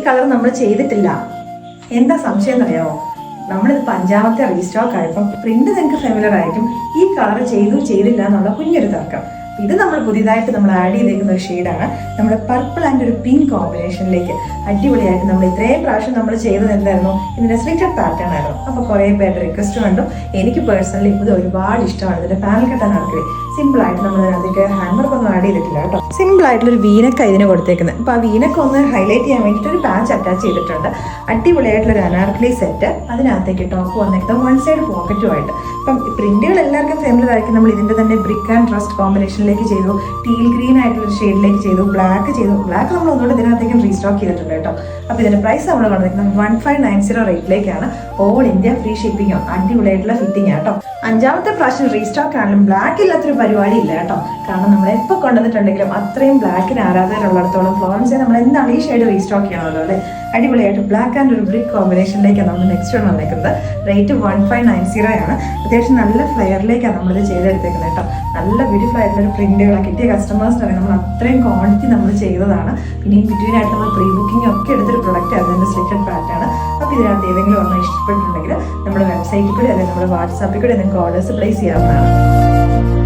Colour നമ്മൾ ചെയ്തിട്ടില്ല. എന്താ സംശയം എന്നറിയാമോ? നമ്മളിത് 5ാമത്തെ റീസ്റ്റോക്ക് ആയപ്പം പ്രിന്റ് നിങ്ങൾക്ക് ഫെമിലർ ആയിരിക്കും. ഈ കളർ ചെയ്തില്ല എന്നുള്ള കുഞ്ഞൊരു തർക്കം. ഇത് നമ്മൾ പുതിയതായിട്ട് നമ്മൾ ആഡ് ചെയ്തേക്കുന്ന ഒരു ഷെയ്ഡാണ്. നമ്മുടെ പർപ്പിൾ ആൻഡ് ഒരു പിങ്ക് കോമ്പിനേഷനിലേക്ക് അടിപൊളിയായിട്ട് നമ്മൾ ഇത്രയും പ്രാവശ്യം നമ്മൾ ചെയ്തത് എന്തായിരുന്നു? ഇതിന്റെ സ്ലിറ്റഡ് പാറ്റേൺ ആയിരുന്നു. അപ്പോൾ കുറേ പേരുടെ റിക്വസ്റ്റ് കണ്ടു. എനിക്ക് പേഴ്സണലി ഇത് ഒരുപാട് ഇഷ്ടമാണ്. ഇതിന്റെ പാനൽ കെട്ടാൻ ആൾക്കാർ സിമ്പിൾ ആയിട്ട് നമ്മൾ അതിലേക്ക് ഹാൻഡ് വർക്ക് ഒന്നും ആഡ് ചെയ്തിട്ടില്ല കേട്ടോ. സിമ്പിൾ ആയിട്ടുള്ള ഒരു വീനക്ക ഇതിന് കൊടുത്തേക്കുന്നത്. അപ്പോൾ ആ വീനക്ക ഒന്ന് ഹൈലൈറ്റ് ചെയ്യാൻ വേണ്ടിയിട്ട് ഒരു പാച്ച് അറ്റാച്ച് ചെയ്തിട്ടുണ്ട്. അടിപൊളിയായിട്ടുള്ള ഒരു അനാർക്കലി സെറ്റ്, അതിനകത്തേക്ക് ടോപ്പ് വന്നേക്കുന്നത് 1 സൈഡ് പോക്കറ്റുമായിട്ട്. അപ്പം പ്രിന്റുകൾ എല്ലാവർക്കും ഫെമിലർ ആയിരിക്കും. നമ്മൾ ഇതിന്റെ തന്നെ ബ്രിക്ക് ആൻഡ് റസ്റ്റ് കോമ്പിനേഷനിലേക്ക് ചെയ്തു, ടീൽ ഗ്രീൻ ആയിട്ടുള്ള ഒരു ഷെയ്ഡിലേക്ക് ചെയ്തു, ബ്ലാക്ക് ചെയ്തു. ബ്ലാക്ക് നമ്മൾ ഒന്നുകൂടെ ഇതിനകത്തേക്കും റീസ്റ്റോക്ക് ചെയ്തിട്ടുണ്ട് കേട്ടോ. അപ്പോൾ ഇതിന്റെ പ്രൈസ് നമ്മൾ വന്നിരിക്കുന്നത് 1590 റേറ്റിലേക്കാണ്. All India free shipping. അടിപൊളിയായിട്ടുള്ള ഫിറ്റിംഗ് ആട്ടോ. 5ാമത്തെ പ്രാവശ്യം റീസ്റ്റോക്ക് ആണെങ്കിലും ബ്ലാക്ക് ഇല്ലാത്തൊരു പരിപാടി ഇല്ല കേട്ടോ. കാരണം നമ്മൾ എപ്പോൾ കൊണ്ടുവന്നിട്ടുണ്ടെങ്കിലും അത്രയും ബ്ലാക്കിന് ആരാധകരുള്ളിടത്തോളം ഫ്ലോറൻസിൽ നമ്മൾ എന്താണ് ഈ ഷെയ്ഡ് റീസ്റ്റോക്ക് ചെയ്യണമല്ലോ അല്ലേ. അടിപൊളിയായിട്ട് ബ്ലാക്ക് ആൻഡ് ഒരു ബ്രിക്ക് കോമ്പിനേഷനിലേക്കാണ് നമ്മൾ നെക്സ്റ്റ് വൺ വന്നേക്കുന്നത്. റേറ്റ് 1590 ആണ്. അത്യാവശ്യം നല്ല ഫ്ലെയറിലേക്കാണ് നമ്മളിത് ചെയ്തെടുത്തേക്കുന്നത് കേട്ടോ. നല്ല ബ്യൂട്ടിഫുൾ ആയിട്ടുള്ള ഒരു പ്രിന്റുകളാണ് കിട്ടിയ കസ്റ്റമേഴ്സിന് അറിയാം. നമ്മൾ അത്രയും ക്വാണ്ടിറ്റി നമ്മൾ ചെയ്തതാണ്. പിന്നെ ഈ ബിറ്റ്വീനായിട്ട് നമ്മൾ പ്രീ ബുക്കിംഗ് ഒക്കെ എടുത്തൊരു പ്രൊഡക്റ്റ് ആണ് ഇതിൻ്റെ സ്ലിറ്റഡ് പാറ്റേൺ. അപ്പോൾ ഇതിനകത്ത് ഏതെങ്കിലും ഒരെണ്ണം ഇഷ്ടപ്പെട്ടിട്ടുണ്ടെങ്കിൽ നമ്മുടെ വെബ്സൈറ്റിൽ കൂടി അല്ലെങ്കിൽ നമ്മുടെ വാട്സാപ്പിൽ കൂടി നിങ്ങൾക്ക് ഓർഡേഴ്സ് പ്ലേസ് ചെയ്യാവുന്നതാണ്.